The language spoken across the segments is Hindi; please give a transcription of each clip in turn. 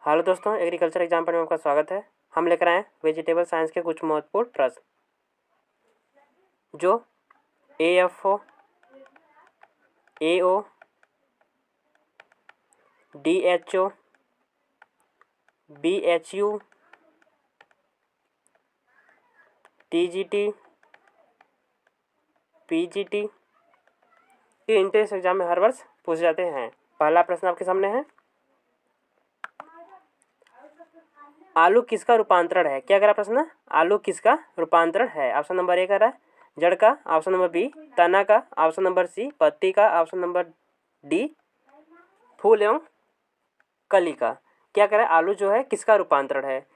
हेलो दोस्तों, एग्रीकल्चर एग्जाम पढ़ने में आपका स्वागत है। हम लेकर आए हैं वेजिटेबल साइंस के कुछ महत्वपूर्ण प्रश्न जो AFO, AO, DHO, BHU, TGT, PGT के इंट्रेंस एग्जाम में हर वर्ष पूछे जाते हैं। पहला प्रश्न आपके सामने है, आलू किसका रूपांतरण है? क्या कह रहा प्रश्न? आलू किसका रूपांतरण है? ऑप्शन नंबर ए कह रहा है जड़ का, ऑप्शन नंबर बी तना का, ऑप्शन नंबर सी पत्ती का, ऑप्शन नंबर डी फूल एवं कली का। क्या कह रहा है? आलू जो है किसका रूपांतरण है?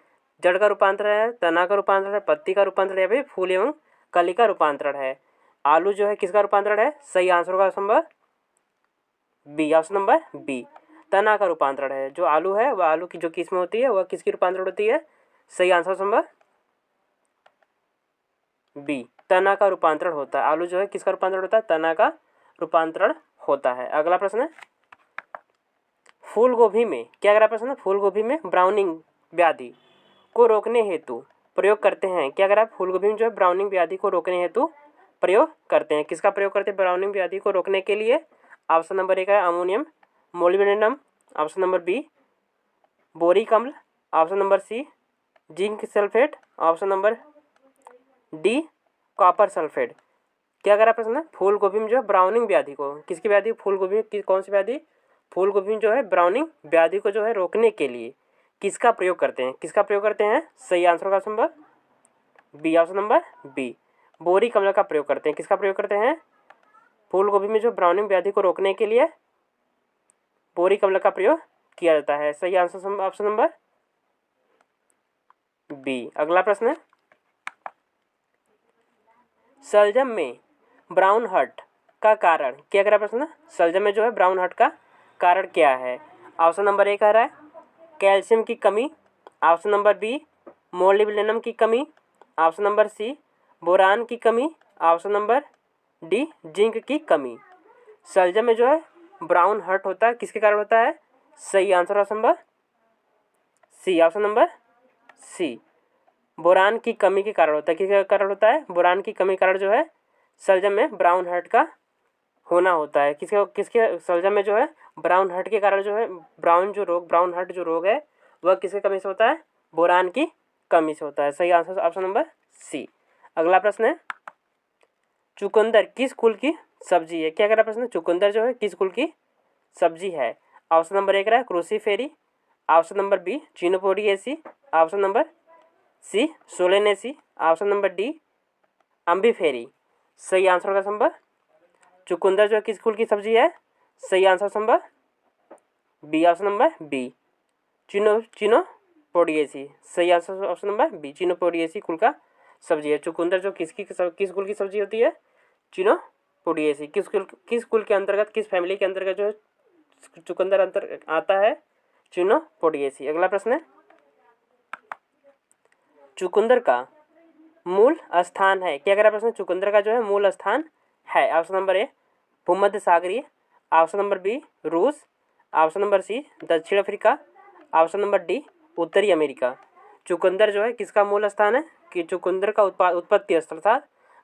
जड़ का रूपांतरण है, तना का रूपांतरण है, पत्ती का रूपांतरण है, फूल एवं कली का रूपांतरण है। आलू जो है किसका रूपांतरण है? सही आंसर होगा option number B, option number B तना का रूपांतरण है। जो आलू है वह आलू की जो किस्म होती है वह किसकी रूपांतरण होती है? सही आंसर नंबर बी तना का रूपांतरण होता है। आलू जो है किसका रूपांतरण होता है? तना का रूपांतरण होता है। अगला प्रश्न है, फूल गोभी में क्या कह रहा प्रश्न? फूल गोभी में ब्राउनिंग व्याधि को रोकने हेतु प्रयोग करते हैं। क्या कह रहा है? फूल गोभी में जो है ब्राउनिंग व्याधि को रोकने हेतु प्रयोग करते हैं। किसका प्रयोग करते हैं ब्राउनिंग व्याधि को रोकने के लिए? ऑप्शन नंबर एक है ammonium molybdenum, option number B boric अम्ल, option number C zinc sulphate, option number D copper sulphate. क्या कह रहा प्रश्न? फूल गोभी में जो है ब्राउनिंग व्याधि को, किसकी व्याधि? फूल गोभी की कौन सी व्याधि? फूल गोभी में जो है ब्राउनिंग व्याधि को जो है रोकने के लिए किसका प्रयोग करते हैं? किसका प्रयोग करते हैं? सही आंसर होगा option number B, option number B boric अम्ल का प्रयोग करते हैं। किसका प्रयोग करते हैं? फूल गोभी में जो ब्राउनिंग व्याधि को रोकने के लिए बोरिक अम्ल का प्रयोग किया जाता है। सही आंसर ऑप्शन नंबर बी। अगला प्रश्न है, शलजम में ब्राउन हर्ट का कारण क्या कह रहा प्रश्न? शलजम में जो है ब्राउन हर्ट का कारण क्या है? ऑप्शन नंबर ए कह रहा है कैल्शियम की कमी, ऑप्शन नंबर बी मोलिब्डेनम की कमी, ऑप्शन नंबर सी बोरान की कमी, ऑप्शन नंबर डी जिंक की कमी। शलजम में जो है ब्राउन हर्ट होता है किसके कारण होता है? सही answer option number C, option number C बोरान की कमी के कारण होता है। किसके कारण होता है? बोरान की कमी के कारण जो है शलजम में ब्राउन हर्ट का होना होता है। किसके किसके शलजम में जो है ब्राउन हर्ट के कारण जो है ब्राउन हर्ट जो रोग है वह किसके कमी से होता है? बोरान की कमी से होता है। सही आंसर ऑप्शन नंबर सी। अगला प्रश्न है, चुकंदर किस कुल की सब्जी है? क्या कह रहा प्रश्न? चुकंदर जो है किस कुल की सब्जी है? ऑप्शन नंबर एक रहा है cruciferae, option number B chenopodiaceae, option number C solanaceae, option number D umbelliferae. सही आंसर होगा नंबर चुकंदर जो है किस कुल की सब्जी है? सही answer number B, option number B chenopodiaceae. सही answer option number B chenopodiaceae कुल का सब्जी है। चुकंदर जो किस कुल की सब्जी होती है? चिनोपोडिएसी। किस कुल के अंतर्गत, किस फैमिली के अंतर्गत जो है चुकंदर अंतर आता है? चिनोपोडिएसी। अगला प्रश्न है, चुकंदर का मूल स्थान है? क्या कह रहा प्रश्न? चुकंदर का जो है मूल स्थान है। ऑप्शन नंबर ए भूमध्य सागरीय, ऑप्शन नंबर बी रूस, ऑप्शन नंबर सी दक्षिण अफ्रीका, ऑप्शन नंबर डी उत्तरी अमेरिका। चुकंदर जो है किसका मूल स्थान है? कि चुकंदर का उत्पत्ति स्थल था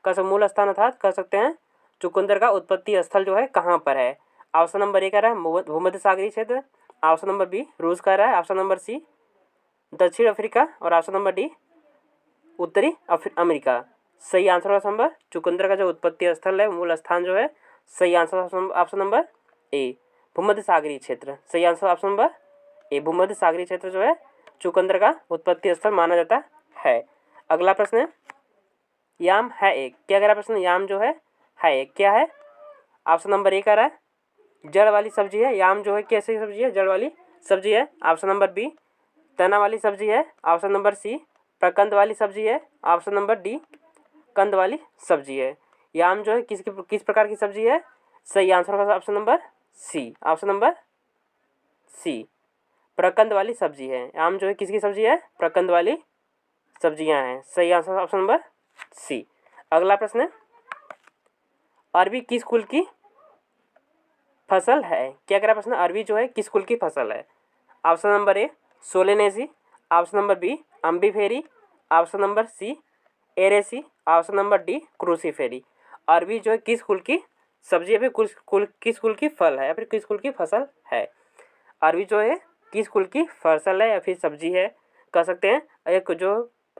का मूल स्थान अर्थात कह सकते हैं चुकंदर का उत्पत्ति स्थल जो है कहाँ पर है? ऑप्शन नंबर ए कह रहा है भूमध्य सागरीय क्षेत्र, ऑप्शन नंबर बी रूस कह रहा है, ऑप्शन नंबर सी दक्षिण अफ्रीका और ऑप्शन नंबर डी उत्तरी अमेरिका। सही आंसर होगा नंबर चुकंदर का जो उत्पत्ति स्थल है मूल स्थान जो है सही आंसर ऑप्शन नंबर ए भूमध्य सागरीय क्षेत्र। सही आंसर ऑप्शन नंबर ए भूमध्य सागरीय क्षेत्र जो है चुकंदर का उत्पत्ति स्थल माना जाता है। अगला प्रश्न है, याम है एक। क्या कह रहा प्रश्न? याम जो है एक क्या है? ऑप्शन नंबर ए कह रहा है जड़ वाली सब्जी है। याम जो है कैसी सब्जी है? जड़ वाली सब्जी है। ऑप्शन नंबर बी तना वाली सब्जी है, ऑप्शन नंबर सी प्रकंद वाली सब्जी है, ऑप्शन नंबर डी कंद वाली सब्जी है। याम जो है किस प्रकार की सब्जी है? सही आंसर होगा option number C, option number C प्रकंद वाली सब्जी है। याम जो है किसकी सब्जी है? प्रकंद वाली सब्जियां हैं। सही आंसर ऑप्शन नंबर सी। अगला प्रश्न है, अरबी किस कुल की फसल है? क्या कह रहा प्रश्न? अरबी जो है किस कुल की फसल है? Option number A solanaceae, option number B umbelliferae, option number C araceae, option number D cruciferae. अरबी जो है किस कुल की सब्जी है, फिर किस कुल की फल है, या फिर किस कुल की फसल है। अरबी जो है किस कुल की फसल है या फिर सब्जी है, कह सकते हैं। एक जो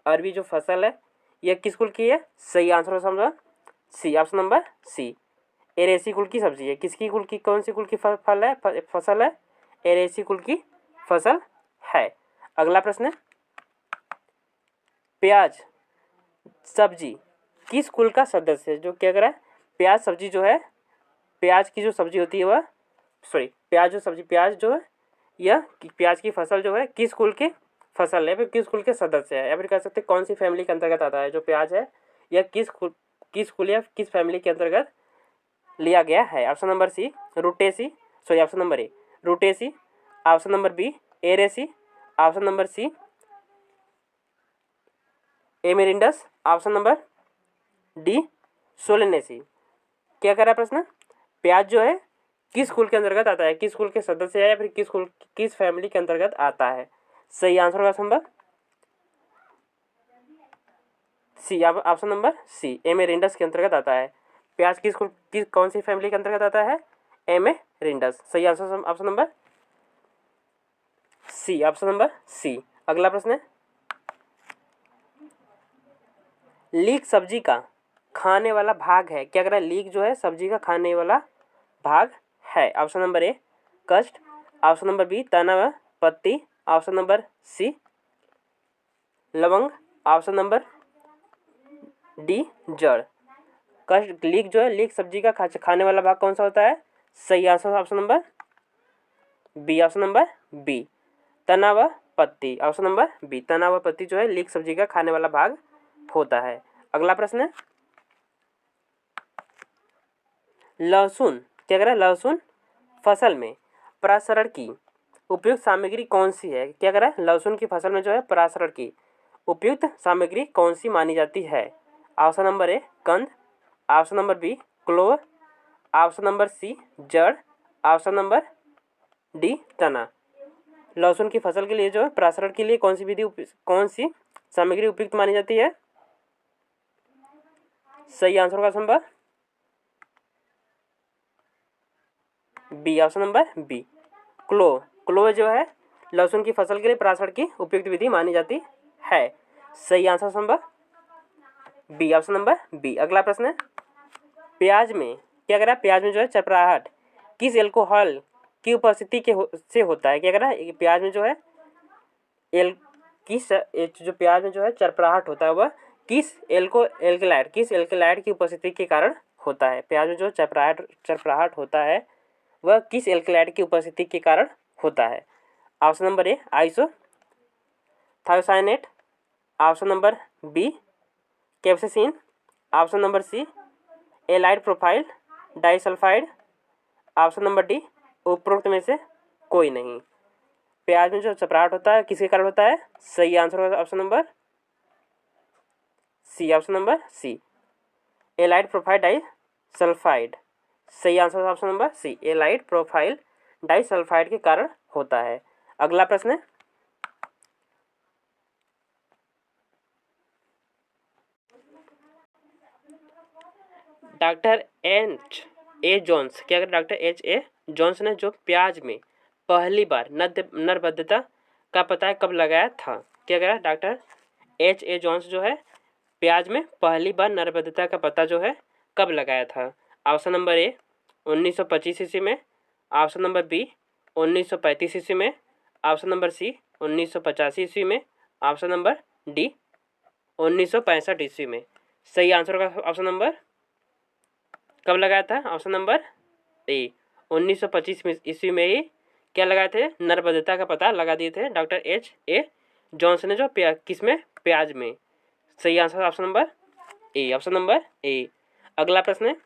अरबी जो फसल है यह किस कुल की है, सही आंसर हो समझो सी, ऑप्शन नंबर सी। एरेसी कुल की सब्जी है, किसकी कुल की, कौन सी कुल की फल है, फसल है, एरेसी कुल की फसल है। अगला प्रश्न है, प्याज सब्जी किस कुल का सदस्य है। जो क्या कर रहा है, प्याज सब्जी जो है, प्याज की जो सब्जी होती है वह प्याज जो सब्जी, प्याज जो है यह प्याज की फसल जो है किस कुल की फसल है, फिर किस कुल के सदस्य है, या फिर कह सकते हैं कौन सी फैमिली के अंतर्गत आता है। जो प्याज है यह किस कुल या किस फैमिली के अंतर्गत लिया गया है। Option number C rutaceae, option number A rutaceae, option number B araceae, option number C एमेरिंडस, ऑप्शन नंबर डी सोलेनेसी। क्या कर रहा है प्रश्न, प्याज जो है किस कुल के अंतर्गत आता है, किस कुल के सदस्य है, या फिर किस फैमिली के अंतर्गत आता है। सही आंसर होगा number C, option number C एमेरिंडस के अंतर्गत आता है। प्याज किस कौन सी फैमिली के अंतर्गत आता है, एमेरिंडस। सही answer option number C, option number C. अगला प्रश्न है, लीक सब्जी का खाने वाला भाग है। क्या कह रहा है, लीक जो है सब्जी का खाने वाला भाग है। ऑप्शन नंबर ए कष्ट, ऑप्शन नंबर बी तना व पत्ती, ऑप्शन नंबर सी लवंग, ऑप्शन नंबर डी जड़। कष्ट लीक जो है, लीक सब्जी का खाने वाला भाग कौन सा होता है। सही answer option number B, option number B तना व पत्ती, ऑप्शन नंबर बी तना व पत्ती जो है लीक सब्जी का खाने वाला भाग होता है। अगला प्रश्न है, लहसुन क्या कह रहा है, लहसुन फसल में प्रसरण की उपयुक्त सामग्री कौन सी है। क्या कह रहा है, लहसुन की फसल में जो है प्रसरण की उपयुक्त सामग्री कौन सी मानी जाती है। ऑप्शन नंबर ए कंद, option number B clove, option number C जड़, ऑप्शन नंबर डी तना। लहसुन की फसल के लिए जो है प्रसरण के लिए कौन सी सामग्री उपयुक्त मानी जाती है। सही आंसर होगा number B, option number B clove जो है लहसुन की फसल के लिए प्रसरण की उपयुक्त विधि मानी जाती है। सही answer number B, option number B. अगला प्रश्न है, प्याज में क्या कह रहा है, प्याज में जो है चरपराहट किस एल्कोहल की उपस्थिति से होता है। क्या कह रहा है, प्याज में जो है जो प्याज में जो है चरपराहट होता है वह किस एल्कलाइड की उपस्थिति के कारण होता है। प्याज में जो चरपराहट होता है वह किस एल्कलाइड की उपस्थिति के कारण होता है। Option number A isothiocyanate, option number B capsaicin, option number C allyl propyl disulphide, option number D उपरोक्त में से कोई नहीं। प्याज में जो चपराहट होता है किसके कारण होता है। सही आंसर होगा option number C, option number C allyl propyl disulphide. सही answer option number C allyl propyl disulphide के कारण होता है। अगला प्रश्न है, डॉक्टर H.A. जोन्स क्या कर डॉक्टर H.A. जोन्स ने जो प्याज में पहली बार नरबद्धता का पता कब लगाया था। क्या कह रहा है, डॉक्टर H.A. जोन्स जो है प्याज में पहली बार नरबद्धता का पता जो है कब लगाया था। ऑप्शन नंबर ए 1925 ईस्वी में, ऑप्शन नंबर बी 1935 ईस्वी में, ऑप्शन नंबर सी 1985 ईस्वी में, ऑप्शन नंबर डी 1965 ईस्वी में। सही आंसर होगा ऑप्शन नंबर कब लगाया था। ऑप्शन नंबर ए 1925 ईस्वी में ही क्या लगाए थे, नरबद्धता का पता लगा दिए थे डॉक्टर H.A. जॉन्स ने जो किस में, प्याज में। सही answer option number A, option number ए। अगला प्रश्न है,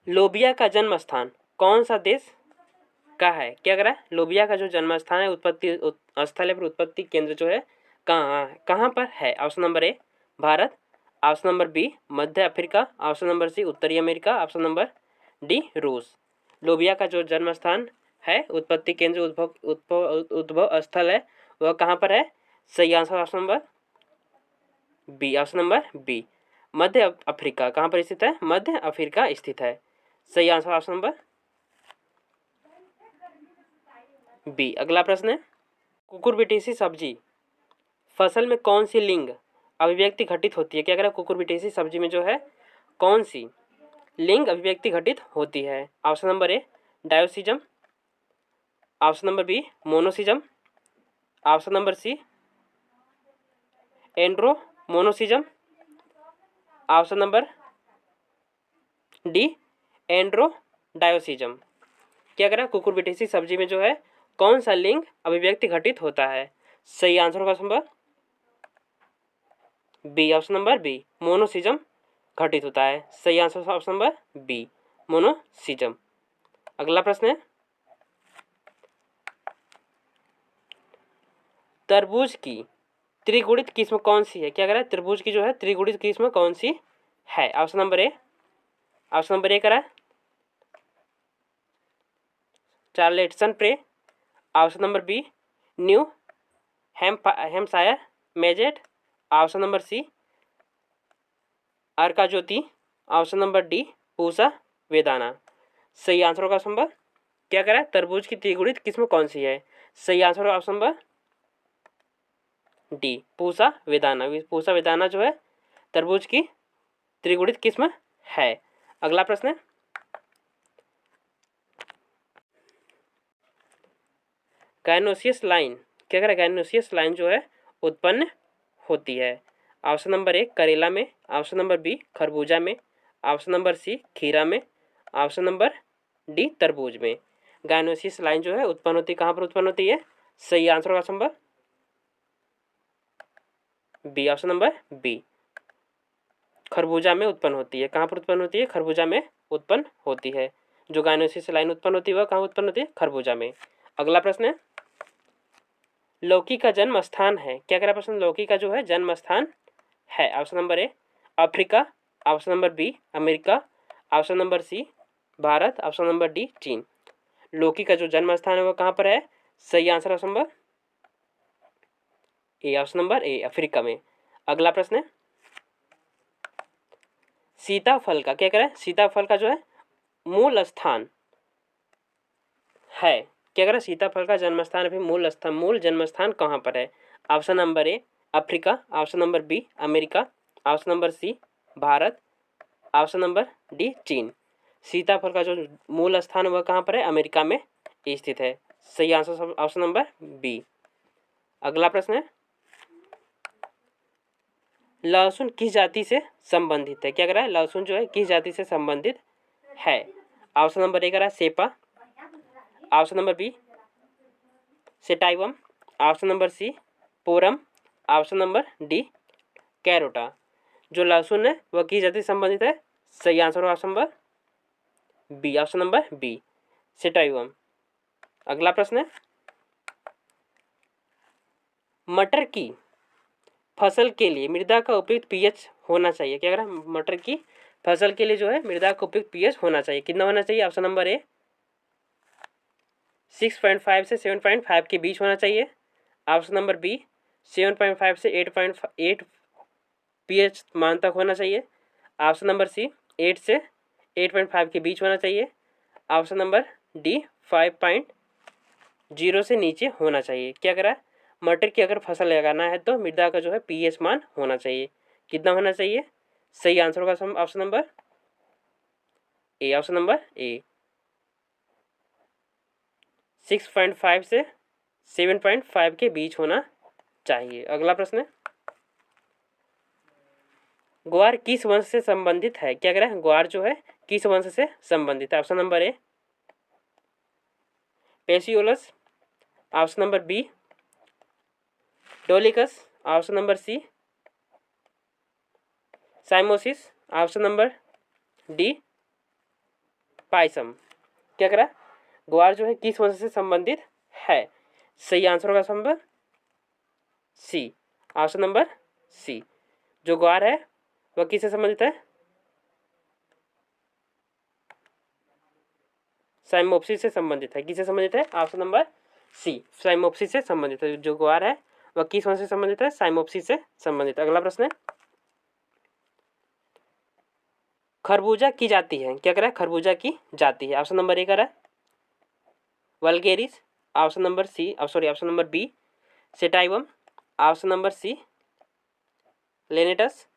लोबिया का जन्म स्थान कौन सा देश का है। क्या कह रहा है, लोबिया का जो जन्म स्थान है, उत्पत्ति स्थल है, उत्पत्ति केंद्र जो है कहाँ पर है। Option number A Bharat, option number B मध्य अफ्रीका, ऑप्शन नंबर सी उत्तरी अमेरिका, ऑप्शन नंबर डी रूस। लोबिया का जो जन्म स्थान है, उत्पत्ति केंद्र उद्भव उद्भव उद्भव स्थल है वह कहाँ पर है? सही answer option number B, option number B. मध्य अफ्रीका कहाँ पर स्थित है? मध्य अफ्रीका स्थित है। सही आंसर ऑप्शन नंबर बी। अगला प्रश्न है, कुकुरबिटेसी सब्जी फसल में कौन सी लिंग अभिव्यक्ति घटित होती है? क्या कह रहा है? कुकुरबिटेसी सब्जी में जो है कौन सी लिंग अभिव्यक्ति घटित होती है? Option number A dioecism, option number B monoecism, option number C andromonoecism, option number D androdioecism. क्या कह रहा है? कुकुरबिटेसी सब्जी में जो है कौन सा लिंग अभिव्यक्ति घटित होता है? सही आंसर होगा option number B, option number B monoecism घटित होता है। सही answer option number B monoecism. अगला प्रश्न है, तरबूज की त्रिगुणित किस्म कौन सी है? क्या कह रहा है? तरबूज की जो है त्रिगुणित किस्म कौन सी है? Option number A, option number A कह रहा है Charleston Gray, option number B New Hampshire Midget, option number C Arka Jyoti, option number D Pusa Vedana. सही आंसर होगा ऑप्शन नंबर क्या कह रहा है? तरबूज की त्रिगुणित किस्म कौन सी है? सही आंसर होगा option number D Pusa Vedana. Pusa Vedana जो है तरबूज की त्रिगुणित किस्म है। अगला प्रश्न है, गायनोसियस लाइन क्या कह रहा है? गायनोसियस लाइन जो है उत्पन्न होती है। ऑप्शन नंबर ए करेला में, ऑप्शन नंबर बी खरबूजा में, ऑप्शन नंबर सी खीरा में, ऑप्शन नंबर डी तरबूज में। गायनोसियस लाइन जो है उत्पन्न होती है कहाँ पर उत्पन्न होती है? सही आंसर होगा option number B, option number B खरबूजा में उत्पन्न होती है। कहाँ पर उत्पन्न होती है? खरबूजा में उत्पन्न होती है। जो गायनोसियस लाइन उत्पन्न होती है वह कहाँ उत्पन्न होती है? खरबूजा में। अगला प्रश्न है, लौकी का जन्म स्थान है। क्या कह रहा है प्रश्न? लौकी का जो है जन्म स्थान है। Option number A Africa, option number B America, option number C Bharat, option number D चीन। लौकी का जो जन्म स्थान है वह कहाँ पर है? सही answer option number A, option number A Africa में। अगला प्रश्न है, सीताफल का क्या कह रहा है? सीताफल का जो है मूल स्थान है। क्या कह रहा है? सीताफल का जन्म स्थान अभी मूल जन्म स्थान कहाँ पर है? Option number A Africa, option number B America, option number C Bharat, option number D चीन। सीताफल का जो मूल स्थान है वह कहाँ पर है? अमेरिका में स्थित है। सही आंसर ऑप्शन नंबर बी। अगला प्रश्न है, लहसुन किस जाति से संबंधित है? क्या कह रहा है? लहसुन जो है किस जाति से संबंधित है? ऑप्शन नंबर ए कह रहा है cepa, option number B sativum, option number C porrum, option number D carota. जो लहसुन है वह किस जाति से संबंधित है? सही answer option number B, option number B sativum. अगला प्रश्न है, मटर की फसल के लिए मृदा का उपयुक्त पीएच होना चाहिए। क्या कह रहा है? मटर की फसल के लिए जो है मृदा का उपयुक्त पीएच होना चाहिए। कितना होना चाहिए? ऑप्शन नंबर ए 6.5 से 7.5 के बीच होना चाहिए, ऑप्शन नंबर बी 7.5 से 8.8 पीएच मान तक होना चाहिए, ऑप्शन नंबर सी 8 से 8.5 के बीच होना चाहिए, ऑप्शन नंबर डी 5.0 से नीचे होना चाहिए। क्या कह रहा है? मटर की अगर फसल लगाना है तो मृदा का जो है पीएच मान होना चाहिए। कितना होना चाहिए? सही आंसर होगा option number A, option number ए 6.5 से 7.5 के बीच होना चाहिए। अगला प्रश्न है, ग्वार किस वंश से संबंधित है? क्या कह रहा है? ग्वार जो है किस वंश से संबंधित है? Option number A phaseolus, option number B dolichos, option number C cyamopsis, option number D pisum. क्या कह रहा है? ग्वार जो है किस वंश से संबंधित है? सही आंसर होगा option number C, option number C. जो ग्वार है वह किससे संबंधित है? साइमोप्सिस से संबंधित है। किससे संबंधित है? ऑप्शन नंबर सी, साइमोप्सिस से संबंधित है। जो ग्वार है वह किस वंश से संबंधित है? साइमोप्सिस से संबंधित। अगला प्रश्न है, खरबूजा की जाति है, क्या कह रहा है? खरबूजा की जाति है। ऑप्शन नंबर ए कह रहा है vulgaris, option number C, option number B sativum, option number C lanatus,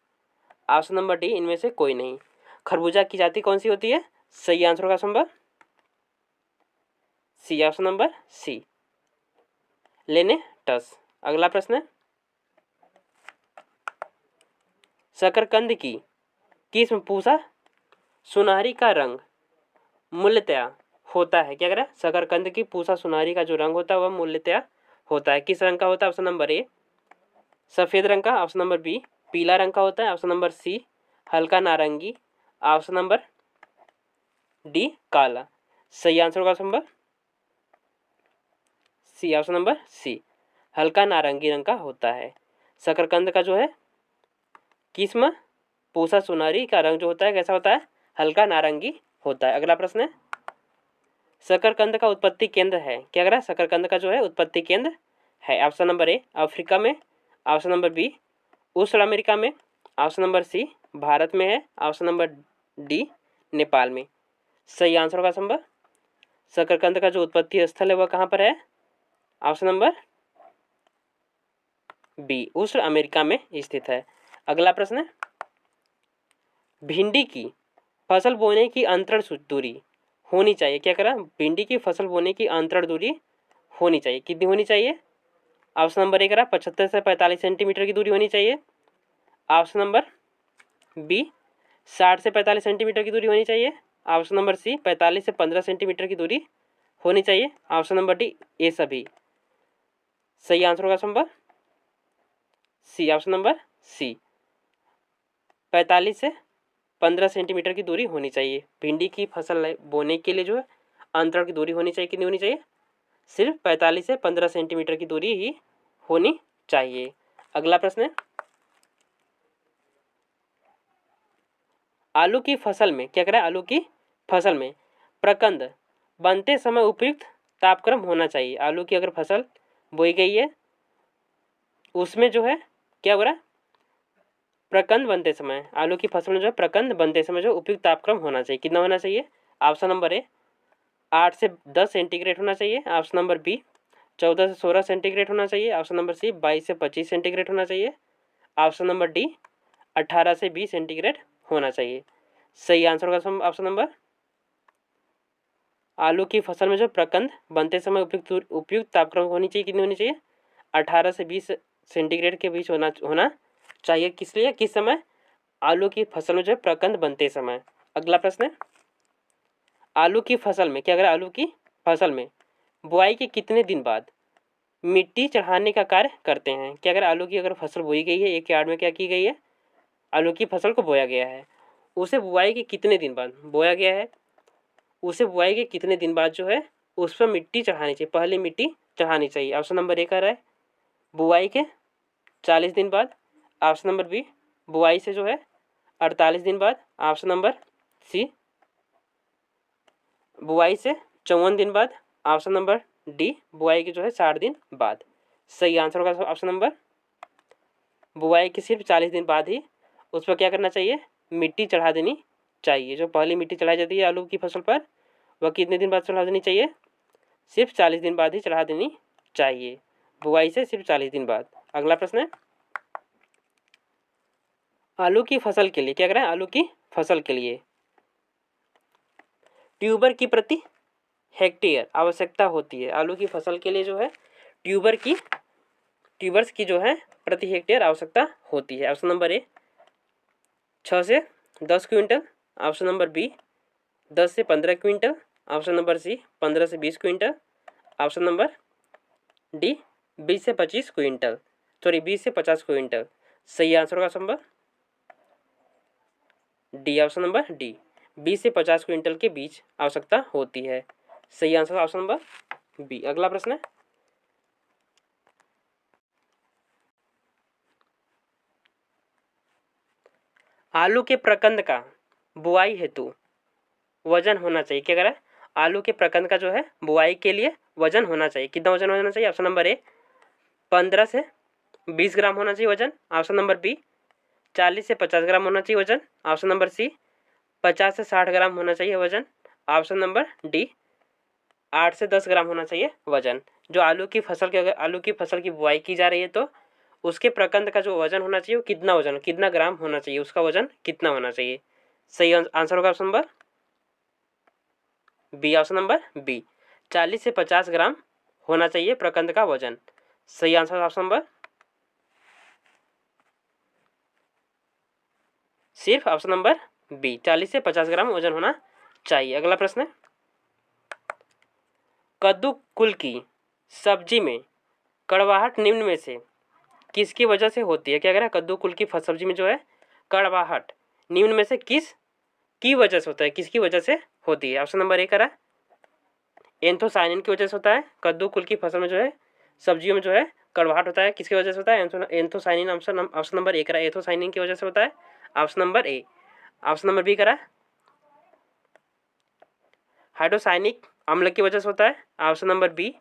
option number D इनमें से कोई नहीं। खरबूजा की जाति कौन सी होती है? सही आंसर होगा option number C, option number C lanatus. अगला प्रश्न है, शकरकंद की किस्म पूसा सुनहरी का रंग मूलतया होता है, क्या कह रहा है? शकरकंद की पूसा सुनहरी का जो रंग होता है वह मूलतया होता है किस रंग का होता है? ऑप्शन नंबर ए सफ़ेद रंग का, ऑप्शन नंबर बी पीला रंग का होता है, ऑप्शन नंबर सी हल्का नारंगी, ऑप्शन नंबर डी काला। सही आंसर होगा option number C, option number C हल्का नारंगी रंग का होता है। शकरकंद का जो है किस्म पूसा सुनहरी का रंग जो होता है कैसा होता है? हल्का नारंगी होता है। अगला प्रश्न है, शकरकंद का उत्पत्ति केंद्र है, क्या कह रहा है? शकरकंद का जो है उत्पत्ति केंद्र है। ऑप्शन नंबर ए अफ्रीका में, ऑप्शन नंबर बी उत्तर अमेरिका में, ऑप्शन नंबर सी भारत में है, ऑप्शन नंबर डी नेपाल में। सही आंसर होगा ऑप्शन नंबर, शकरकंद का जो उत्पत्ति स्थल है वह कहाँ पर है? ऑप्शन नंबर बी उत्तर अमेरिका में स्थित है। अगला प्रश्न है, भिंडी की फसल बोने की अंतरण दूरी होनी चाहिए, क्या करा? भिंडी की फसल बोने की अंतरण दूरी होनी चाहिए, कितनी होनी चाहिए? ऑप्शन नंबर ए करा 75 से 45 सेंटीमीटर की दूरी होनी चाहिए, ऑप्शन नंबर बी 60 से 45 सेंटीमीटर की दूरी होनी चाहिए, ऑप्शन नंबर सी 45 से 15 सेंटीमीटर की दूरी होनी चाहिए, ऑप्शन नंबर डी ये सभी। सही आंसर होगा option number C, option number C 45 से 15 सेंटीमीटर की दूरी होनी चाहिए। भिंडी की फसल बोने के लिए जो है अंतरण की दूरी होनी चाहिए, कितनी होनी चाहिए? सिर्फ 45 से 15 सेंटीमीटर की दूरी ही होनी चाहिए। अगला प्रश्न है, आलू की फसल में, क्या करें? आलू की फसल में प्रकंद बनते समय उपयुक्त तापक्रम होना चाहिए। आलू की अगर फसल बोई गई है उसमें जो है क्या हो रहा है? प्रकंद बनते समय, आलू की फसल में जो है प्रकंद बनते समय जो उपयुक्त तापक्रम होना चाहिए, कितना होना चाहिए? ऑप्शन नंबर ए 8 से 10 सेंटीग्रेड होना चाहिए, ऑप्शन नंबर बी 14 से 16 सेंटीग्रेड होना चाहिए, ऑप्शन नंबर सी 22 से 25 सेंटीग्रेड होना चाहिए, ऑप्शन नंबर डी 18 से 20 सेंटीग्रेड होना चाहिए। सही आंसर होगा ऑप्शन नंबर, आलू की फसल में जो प्रकंद बनते समय उपयुक्त तापक्रम होनी चाहिए, कितनी होनी चाहिए? 18 से 20 सेंटीग्रेड के बीच होना चाहिए। किस लिए? किस समय? आलू की फसल में जो है प्रकंद बनते समय। अगला प्रश्न है, आलू की फसल में, क्या करें? आलू की फसल में बुआई के कितने दिन बाद मिट्टी चढ़ाने का कार्य करते हैं, क्या करें? आलू की अगर फसल बोई गई है, एक यार्ड में क्या की गई है? आलू की फसल को बोया गया है, उसे बुआई के कितने दिन बाद बोया गया है, उसे बुआई के कितने दिन बाद जो है उस पर मिट्टी चढ़ानी चाहिए, पहले मिट्टी चढ़ानी चाहिए। ऑप्शन नंबर ए कह रहा है बुआई के 40 दिन बाद, ऑप्शन नंबर बी बुआई से जो है 48 दिन बाद, ऑप्शन नंबर सी बुआई से 54 दिन बाद, ऑप्शन नंबर डी बुआई के जो है 60 दिन बाद। सही आंसर होगा ऑप्शन नंबर बुआई के सिर्फ 40 दिन बाद ही उस पर क्या करना चाहिए? मिट्टी चढ़ा देनी चाहिए। जो पहली मिट्टी चढ़ाई जाती है आलू की फसल पर वह कितने दिन बाद चढ़ा देनी चाहिए? सिर्फ 40 दिन बाद ही चढ़ा देनी चाहिए, बुआई से सिर्फ 40 दिन बाद। अगला प्रश्न है, आलू की फसल के लिए, क्या करें? आलू की फसल के लिए ट्यूबर की प्रति हेक्टेयर आवश्यकता होती है। आलू की फसल के लिए जो है ट्यूबर्स की जो है प्रति हेक्टेयर आवश्यकता होती है। ऑप्शन नंबर ए 6 से 10 क्विंटल, ऑप्शन नंबर बी 10 से 15 क्विंटल, ऑप्शन नंबर सी 15 से 20 क्विंटल, ऑप्शन नंबर डी 20 से 25 क्विंटल, 20 से 50 क्विंटल। सही आंसर होगा option number D, option number D 20 से 50 क्विंटल के बीच आवश्यकता होती है। सही आंसर ऑप्शन नंबर बी। अगला प्रश्न है, आलू के प्रकंद का बुआई हेतु वजन होना चाहिए, क्या करें? आलू के प्रकंद का जो है बुआई के लिए वजन होना चाहिए? कितना वजन होना चाहिए? ऑप्शन नंबर ए 15 से 20 ग्राम होना चाहिए वजन। ऑप्शन नंबर बी 40 से 50 ग्राम होना चाहिए वजन। ऑप्शन नंबर सी 50 से 60 ग्राम होना चाहिए वजन। ऑप्शन नंबर डी 8 से 10 ग्राम होना चाहिए वजन। जो आलू की फसल की, अगर आलू की फसल की बुआई की जा रही है तो उसके प्रकंद का जो वजन होना चाहिए वो कितना वजन, कितना ग्राम होना चाहिए, उसका वजन कितना होना चाहिए? सही आंसर होगा option number B. Option number B 40 से 50 ग्राम होना चाहिए प्रकंद का वजन। सही आंसर ऑप्शन नंबर सिर्फ ऑप्शन नंबर बी 40 से 50 ग्राम वजन होना चाहिए। अगला प्रश्न है, कद्दू कुल की सब्जी में कड़वाहट निम्न में से किसकी वजह से होती है? क्या कह रहा है? कद्दू कुल की सब्जी में जो है कड़वाहट निम्न में से किस की वजह से होता है, किसकी वजह से होती है? ऑप्शन नंबर ए कह रहा है एंथोसाइनिन की वजह से होता है। कद्दू कुल की फसल में जो है सब्जियों में जो है कड़वाहट होता है, किसकी वजह से होता है? एंथोसाइनिन। ऑप्शन नंबर ए कह रहा है एंथोसाइनिन की वजह से होता है। Option number A. Option number B कह रहा है हाइड्रोसाइनिक अम्ल की वजह से होता है। Option number B.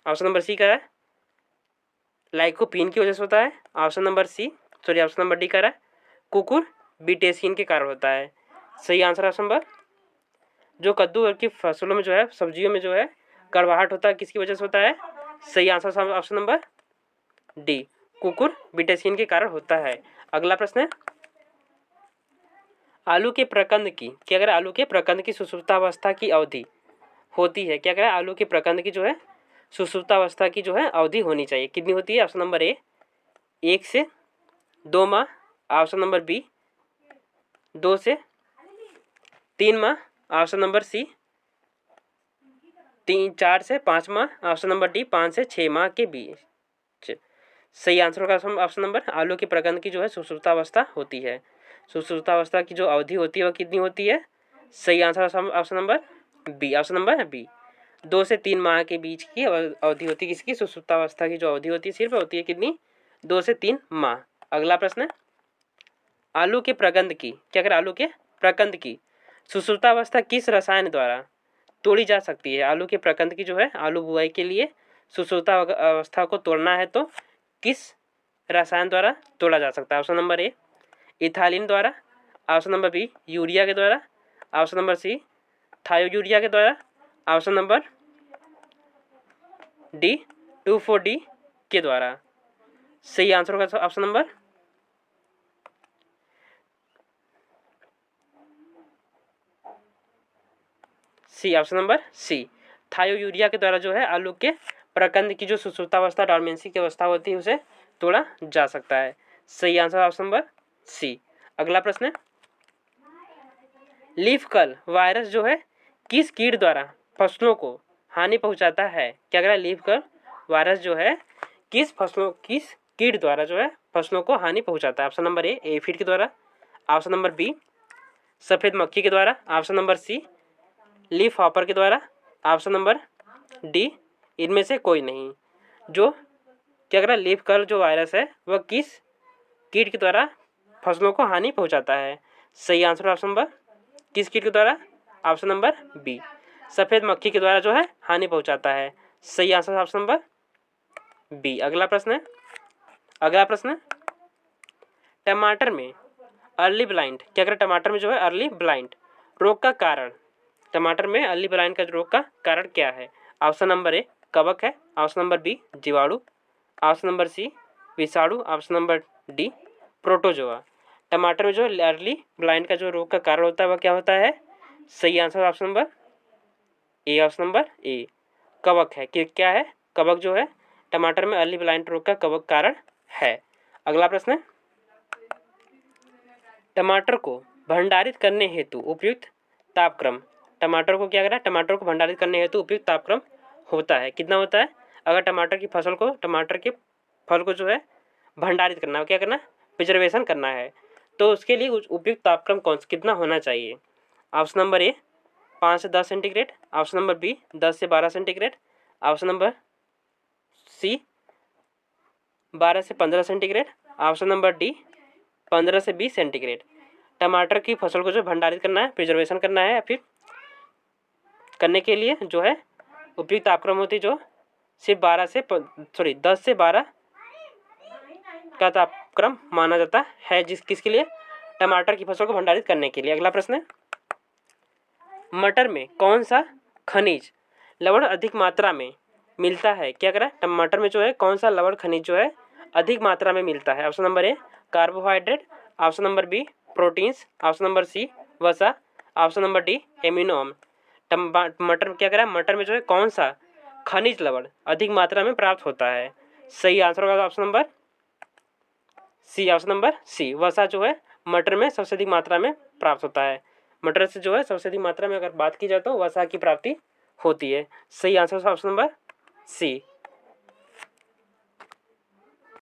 Option number C कह रहा है लाइकोपीन की वजह से होता है। Option number option number D कह रहा है कुकुर बीटेसिन के कारण होता है। सही आंसर ऑप्शन नंबर, जो कद्दू की फसलों में जो है सब्जियों में जो है कड़वाहट होता है किसकी वजह से होता है? सही आंसर ऑप्शन नंबर डी, कुकुर बीटेसिन के कारण होता है। अगला प्रश्न है, आलू के प्रकंद की, क्या अगर आलू के प्रकंद की सुसुप्तावस्था की अवधि होती है? क्या कह रहा है? आलू के प्रकंद की जो है सुसुप्तावस्था की जो है अवधि होनी चाहिए, कितनी होती है? ऑप्शन नंबर ए 1 से 2 माह। ऑप्शन नंबर बी 2 से 3 माह। ऑप्शन नंबर सी 4 से 5 माह। ऑप्शन नंबर डी 5 से 6 माह के बीच। सही आंसर होगा ऑप्शन नंबर, आलू के प्रकंद की जो है सुसुप्तावस्था होती है। सुसुप्तावस्था की जो अवधि होती है वह कितनी होती है? सही answer option number B. Option number B 2 से 3 माह के बीच की अवधि होती है किसकी? सुसुप्तावस्था की जो अवधि होती है सिर्फ होती है कितनी? 2 से 3 माह। अगला प्रश्न है, आलू के प्रकंद की, क्या कर आलू के प्रकंद की सुसुप्तावस्था किस रसायन द्वारा तोड़ी जा सकती है? आलू के प्रकंद की जो है आलू बुआई के लिए सुसुप्ता अवस्था को तोड़ना है तो किस रसायन द्वारा तोड़ा जा सकता है? ऑप्शन नंबर ए इथाइलिन द्वारा। ऑप्शन नंबर बी यूरिया के द्वारा। ऑप्शन नंबर सी थायोयूरिया के द्वारा। ऑप्शन नंबर डी 2,4-D के द्वारा। सही आंसर होगा option number C. Option number C thiourea के द्वारा जो है आलू के प्रकंद की जो सुसुप्तावस्था डॉर्मेंसी की अवस्था होती है उसे तोड़ा जा सकता है। सही आंसर ऑप्शन नंबर सी। अगला प्रश्न है, लीफ कल वायरस जो है किस कीट द्वारा फसलों को हानि पहुंचाता है? क्या कह रहा है? लीफ कल वायरस जो है किस कीट द्वारा जो है फसलों को हानि पहुंचाता है? ऑप्शन नंबर ए एफिड के द्वारा। ऑप्शन नंबर बी सफ़ेद मक्खी के द्वारा। Option number C leafhopper के द्वारा। ऑप्शन नंबर डी इनमें से कोई नहीं। जो क्या कह रहा है? लीफ कर्ल जो वायरस है वह किस कीट के द्वारा फसलों को हानि पहुंचाता है? सही आंसर ऑप्शन नंबर किस कीट के द्वारा? ऑप्शन नंबर बी सफ़ेद मक्खी के द्वारा जो है हानि पहुंचाता है। सही आंसर ऑप्शन नंबर बी। अगला प्रश्न है, टमाटर में अर्ली ब्लाइंड, क्या करें? टमाटर में जो है अर्ली ब्लाइंड रोग का कारण, टमाटर में अर्ली ब्लाइंड का रोग का कारण क्या है? ऑप्शन नंबर ए कवक है। ऑप्शन नंबर बी जीवाणु। ऑप्शन नंबर सी विषाणु। Option number D protozoa. टमाटर में जो अर्ली ब्लाइंड का जो रोग का कारण होता है वह क्या होता है? सही answer option number A. Option number ए कवक है। कि क्या है? कवक जो है टमाटर में अर्ली ब्लाइंड रोग का कवक कारण है। अगला प्रश्न है, टमाटर को भंडारित करने हेतु उपयुक्त तापक्रम, टमाटर को क्या करें? टमाटर को भंडारित करने हेतु उपयुक्त तापक्रम होता है, कितना होता है? अगर टमाटर की फसल को, टमाटर के फल को जो है भंडारित करना है, क्या करना है? प्रिजर्वेशन करना है, तो उसके लिए उपयुक्त तापक्रम कितना होना चाहिए? ऑप्शन नंबर ए 5 से 10 सेंटीग्रेड। ऑप्शन नंबर बी 10 से 12 सेंटीग्रेड। ऑप्शन नंबर सी 12 से 15 सेंटीग्रेड। ऑप्शन नंबर डी 15 से 20 सेंटीग्रेड। टमाटर की फसल को जो भंडारित करना है, प्रिजर्वेशन करना है, या फिर करने के लिए जो है उपयुक्त तापक्रम होती है जो सिर्फ 10 से 12 का तापक्रम माना जाता है, किसके लिए? टमाटर की फसल को भंडारित करने के लिए। अगला प्रश्न है, मटर में कौन सा खनिज लवण अधिक मात्रा में मिलता है? क्या करें? टमाटर में जो है कौन सा लवण खनिज जो है अधिक मात्रा में मिलता है? Option number A carbohydrate, option number B proteins, option number C वसा, ऑप्शन नंबर डी एमिनो अम्ल। मटर क्या करें? मटर में जो है कौन सा खनिज लवण अधिक मात्रा में प्राप्त होता है? सही आंसर होगा option number C, option number C वसा जो है मटर में सबसे अधिक मात्रा में प्राप्त होता है। मटर से जो है सबसे अधिक मात्रा में अगर बात की जाए तो वसा की प्राप्ति होती है। सही आंसर ऑप्शन नंबर सी।